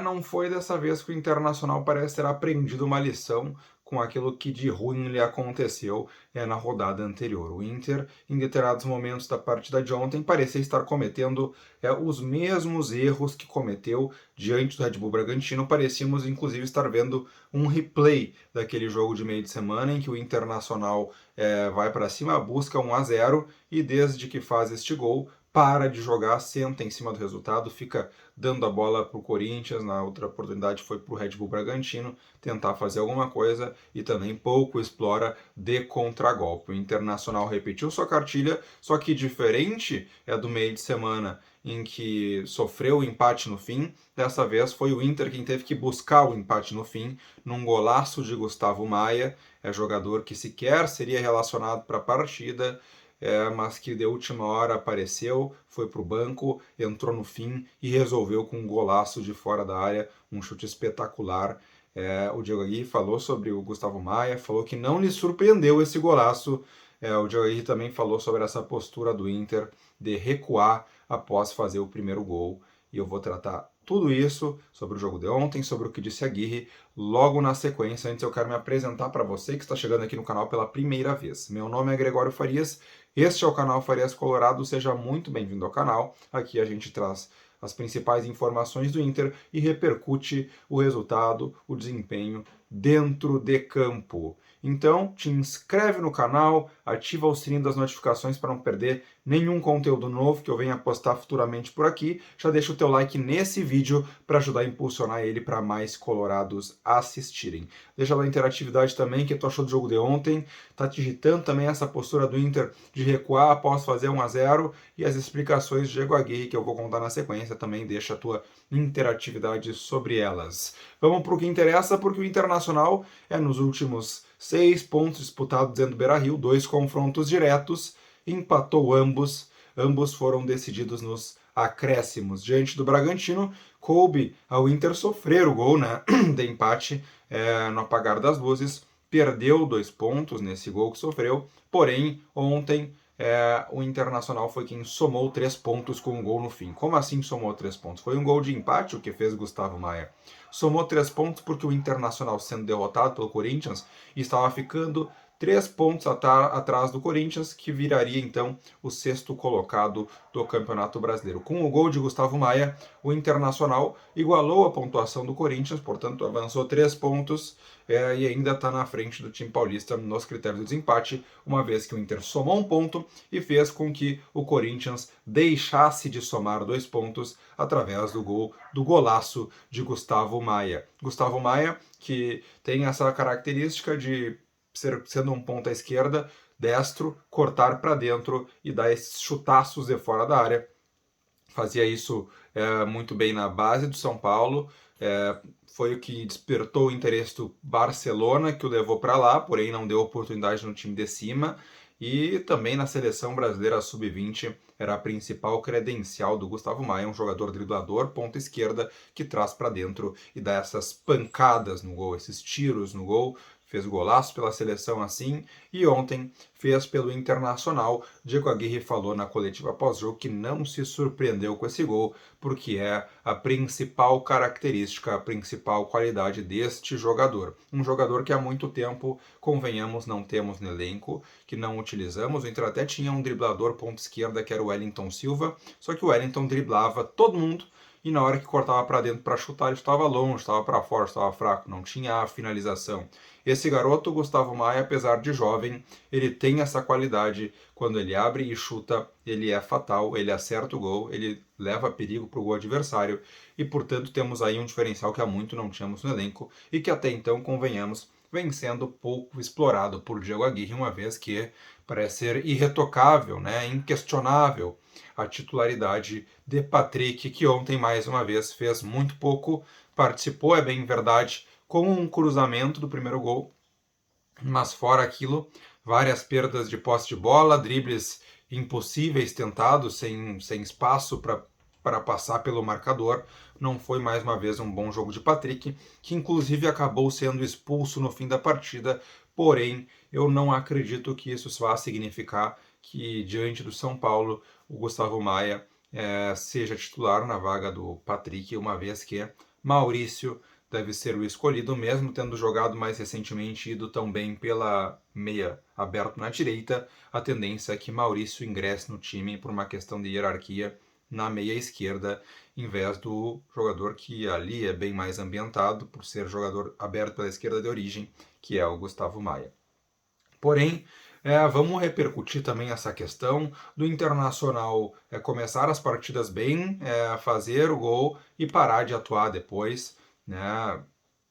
Não foi dessa vez que o Internacional parece ter aprendido uma lição com aquilo que de ruim lhe aconteceu na rodada anterior. O Inter, em determinados momentos da partida de ontem, parecia estar cometendo os mesmos erros que cometeu diante do Red Bull Bragantino. Parecíamos, inclusive, estar vendo um replay daquele jogo de meio de semana em que o Internacional vai para cima, busca 1-0 e desde que faz este gol, para de jogar, senta em cima do resultado, fica dando a bola para o Corinthians, na outra oportunidade foi para o Red Bull Bragantino, tentar fazer alguma coisa e também pouco explora de contragolpe. O Internacional repetiu sua cartilha, só que diferente do meio de semana em que sofreu o empate no fim, dessa vez foi o Inter quem teve que buscar o empate no fim, num golaço de Gustavo Maia, jogador que sequer seria relacionado para a partida, mas que de última hora apareceu, foi para o banco, entrou no fim e resolveu com um golaço de fora da área, um chute espetacular. O Diego Aguirre falou sobre o Gustavo Maia, falou que não lhe surpreendeu esse golaço. O Diego Aguirre também falou sobre essa postura do Inter de recuar após fazer o primeiro gol. E eu vou tratar tudo isso sobre o jogo de ontem, sobre o que disse Aguirre, logo na sequência. Antes eu quero me apresentar para você que está chegando aqui no canal pela primeira vez. Meu nome é Gregório Farias, este é o canal Farias Colorado, seja muito bem-vindo ao canal. Aqui a gente traz as principais informações do Inter e repercute o resultado, o desempenho dentro de campo. Então, te inscreve no canal, ativa o sininho das notificações para não perder nenhum conteúdo novo que eu venha postar futuramente por aqui. Já deixa o teu like nesse vídeo para ajudar a impulsionar ele para mais colorados assistirem. Deixa lá a interatividade também, que tu achou do jogo de ontem. Tá te irritando também essa postura do Inter de recuar após fazer 1-0 e as explicações de Diego Aguirre que eu vou contar na sequência também. Deixa a tua interatividade sobre elas. Vamos para o que interessa, porque o Internacional nos últimos 6 pontos disputados dentro do Beira-Rio, 2 confrontos diretos, empatou ambos. Ambos foram decididos nos acréscimos. Diante do Bragantino, coube ao Inter sofrer o gol, né, de empate no apagar das luzes. Perdeu 2 pontos nesse gol que sofreu, porém, ontem o Internacional foi quem somou 3 pontos com um gol no fim. Como assim somou 3 pontos? Foi um gol de empate o que fez Gustavo Maia. Somou 3 pontos porque o Internacional, sendo derrotado pelo Corinthians, estava ficando 3 pontos atrás do Corinthians, que viraria então o 6º colocado do Campeonato Brasileiro. Com o gol de Gustavo Maia, o Internacional igualou a pontuação do Corinthians, portanto avançou 3 pontos e ainda está na frente do time paulista nos critérios de desempate, uma vez que o Inter somou 1 ponto e fez com que o Corinthians deixasse de somar 2 pontos através do golaço de Gustavo Maia. Gustavo Maia, que tem essa característica de sendo um ponta esquerda, destro, cortar para dentro e dar esses chutaços de fora da área. Fazia isso muito bem na base do São Paulo, foi o que despertou o interesse do Barcelona, que o levou para lá, porém não deu oportunidade no time de cima, e também na seleção brasileira sub-20 era a principal credencial do Gustavo Maia, um jogador driblador, ponta esquerda, que traz para dentro e dá essas pancadas no gol, esses tiros no gol. Fez golaço pela seleção assim e ontem fez pelo Internacional. Diego Aguirre falou na coletiva pós-jogo que não se surpreendeu com esse gol, porque é a principal característica, a principal qualidade deste jogador. Um jogador que há muito tempo, convenhamos, não temos no elenco, que não utilizamos. O Inter até tinha um driblador ponta esquerda que era o Wellington Silva, só que o Wellington driblava todo mundo e na hora que cortava para dentro para chutar, ele estava longe, estava para fora, estava fraco, não tinha a finalização. Esse garoto, Gustavo Maia, apesar de jovem, ele tem essa qualidade. Quando ele abre e chuta, ele é fatal, ele acerta o gol, ele leva perigo para o gol adversário e, portanto, temos aí um diferencial que há muito não tínhamos no elenco e que até então, convenhamos, vem sendo pouco explorado por Diego Aguirre, uma vez que parece ser irretocável, né, inquestionável a titularidade de Patrick, que ontem, mais uma vez, fez muito pouco, participou, é bem verdade, com um cruzamento do primeiro gol, mas fora aquilo, várias perdas de posse de bola, dribles impossíveis tentados, sem espaço para passar pelo marcador. Não foi mais uma vez um bom jogo de Patrick, que inclusive acabou sendo expulso no fim da partida, porém eu não acredito que isso vá significar que diante do São Paulo o Gustavo Maia seja titular na vaga do Patrick, uma vez que Maurício deve ser o escolhido, mesmo tendo jogado mais recentemente e ido tão bem pela meia aberto na direita. A tendência é que Maurício ingresse no time por uma questão de hierarquia na meia esquerda, em vez do jogador que ali é bem mais ambientado, por ser jogador aberto pela esquerda de origem, que é o Gustavo Maia. Porém, vamos repercutir também essa questão do Internacional começar as partidas bem, fazer o gol e parar de atuar depois, né?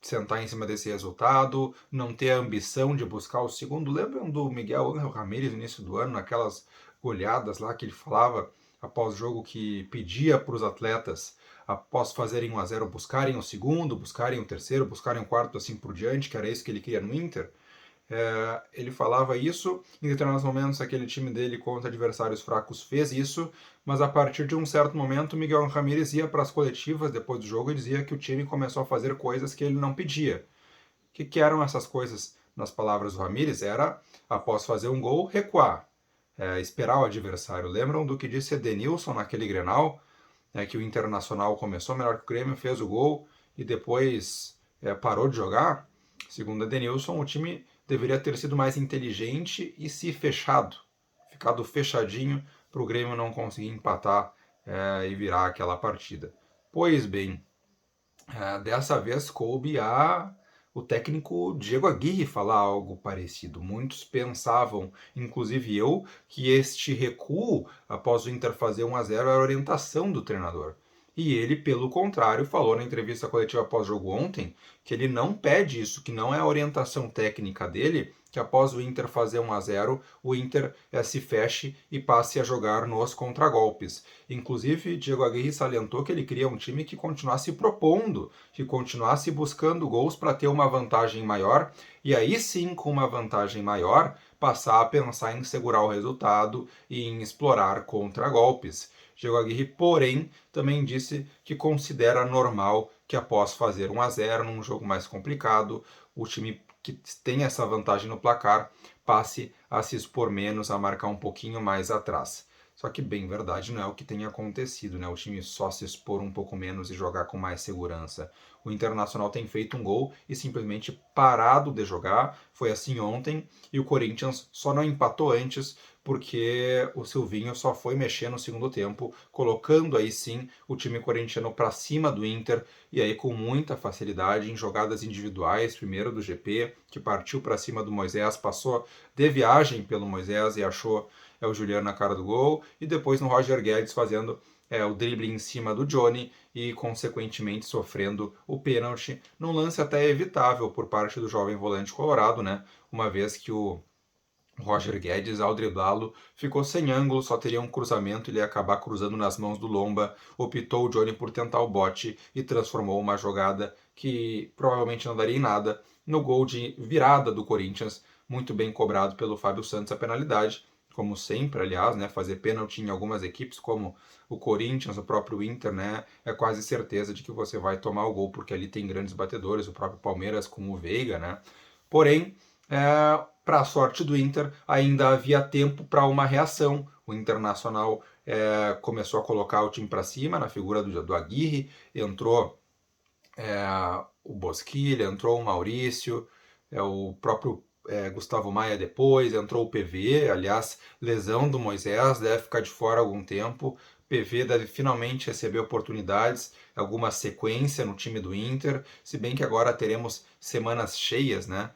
Sentar em cima desse resultado, não ter a ambição de buscar o segundo. Lembram do Miguel Ángel Ramírez no início do ano, naquelas goleadas lá que ele falava após o jogo, que pedia para os atletas, após fazerem 1-0, buscarem o segundo, buscarem o terceiro, buscarem o quarto, assim por diante, que era isso que ele queria no Inter? Ele falava isso, em determinados momentos aquele time dele contra adversários fracos fez isso, mas a partir de um certo momento Miguel Ramírez ia para as coletivas depois do jogo e dizia que o time começou a fazer coisas que ele não pedia. O que eram essas coisas? Nas palavras do Ramírez, era, após fazer um gol, recuar, esperar o adversário. Lembram do que disse Edenilson naquele Grenal? Que o Internacional começou melhor que o Grêmio, fez o gol e depois parou de jogar? Segundo Edenilson, o time deveria ter sido mais inteligente e se fechado, ficado fechadinho para o Grêmio não conseguir empatar e virar aquela partida. Pois bem, dessa vez coube o técnico Diego Aguirre falar algo parecido. Muitos pensavam, inclusive eu, que este recuo após o Inter fazer 1-0 era orientação do treinador. E ele, pelo contrário, falou na entrevista coletiva pós-jogo ontem que ele não pede isso, que não é a orientação técnica dele, que após o Inter fazer 1-0, o Inter se feche e passe a jogar nos contragolpes. Inclusive, Diego Aguirre salientou que ele queria um time que continuasse propondo, que continuasse buscando gols para ter uma vantagem maior, e aí sim, com uma vantagem maior, passar a pensar em segurar o resultado e em explorar contragolpes. Diego Aguirre, porém, também disse que considera normal que após fazer 1-0 num jogo mais complicado, o time que tem essa vantagem no placar passe a se expor menos, a marcar um pouquinho mais atrás. Só que, bem verdade, não é o que tem acontecido, né? O time só se expor um pouco menos e jogar com mais segurança. O Internacional tem feito um gol e simplesmente parado de jogar. Foi assim ontem. E o Corinthians só não empatou antes porque o Silvinho só foi mexer no segundo tempo, colocando aí sim o time corintiano para cima do Inter, e aí com muita facilidade em jogadas individuais, primeiro do GP, que partiu para cima do Moisés, passou de viagem pelo Moisés e achou o Juliano na cara do gol, e depois no Roger Guedes fazendo o drible em cima do Johnny e consequentemente sofrendo o pênalti, num lance até evitável por parte do jovem volante colorado, né? Uma vez que o Roger Guedes, ao driblá-lo, ficou sem ângulo, só teria um cruzamento, ele ia acabar cruzando nas mãos do Lomba, optou o Johnny por tentar o bote e transformou uma jogada que provavelmente não daria em nada no gol de virada do Corinthians, muito bem cobrado pelo Fábio Santos a penalidade, como sempre, aliás, né, fazer pênalti em algumas equipes, como o Corinthians, o próprio Inter, né, é quase certeza de que você vai tomar o gol, porque ali tem grandes batedores, o próprio Palmeiras com o Veiga, né, porém, para a sorte do Inter, ainda havia tempo para uma reação. O Internacional começou a colocar o time para cima, na figura do Aguirre, entrou o Bosquilha, entrou o Maurício, o próprio Gustavo Maia depois, entrou o PV, aliás, lesão do Moisés, deve ficar de fora algum tempo. PV deve finalmente receber oportunidades, alguma sequência no time do Inter, se bem que agora teremos semanas cheias, né?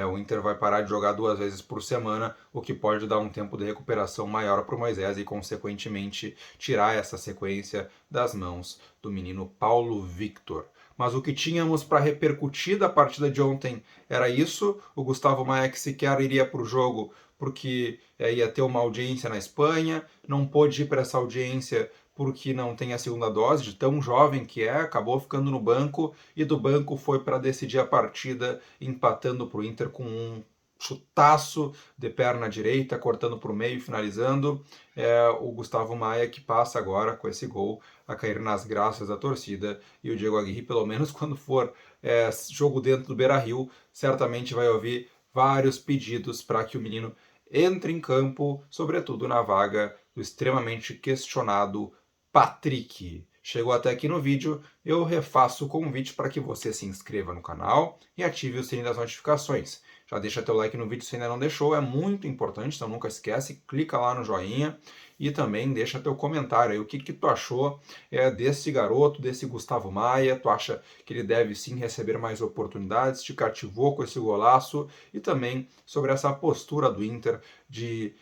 O Inter vai parar de jogar 2 vezes por semana, o que pode dar um tempo de recuperação maior para o Moisés e, consequentemente, tirar essa sequência das mãos do menino Paulo Victor. Mas o que tínhamos para repercutir da partida de ontem era isso. O Gustavo Maia que sequer iria para o jogo porque ia ter uma audiência na Espanha, não pôde ir para essa audiência porque não tem a segunda dose, de tão jovem que acabou ficando no banco e do banco foi para decidir a partida, empatando para o Inter com um chutaço de perna direita, cortando para o meio e finalizando. O Gustavo Maia que passa agora com esse gol a cair nas graças da torcida, e o Diego Aguirre, pelo menos quando for jogo dentro do Beira-Rio, certamente vai ouvir vários pedidos para que o menino entre em campo, sobretudo na vaga do extremamente questionado Patrick. chegou até aqui no vídeo, eu refaço o convite para que você se inscreva no canal e ative o sininho das notificações. Já deixa teu like no vídeo se ainda não deixou, é muito importante, então nunca esquece, clica lá no joinha e também deixa teu comentário aí, o que tu achou desse garoto, desse Gustavo Maia, tu acha que ele deve sim receber mais oportunidades, te cativou com esse golaço e também sobre essa postura do Inter de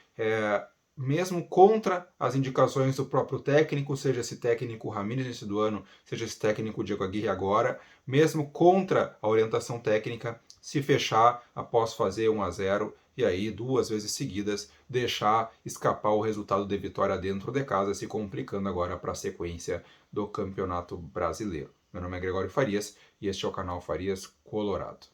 mesmo contra as indicações do próprio técnico, seja esse técnico Ramírez início do ano, seja esse técnico Diego Aguirre agora, mesmo contra a orientação técnica, se fechar após fazer 1-0 e aí 2 vezes seguidas deixar escapar o resultado de vitória dentro de casa, se complicando agora para a sequência do Campeonato Brasileiro. Meu nome é Gregório Farias e este é o canal Farias Colorado.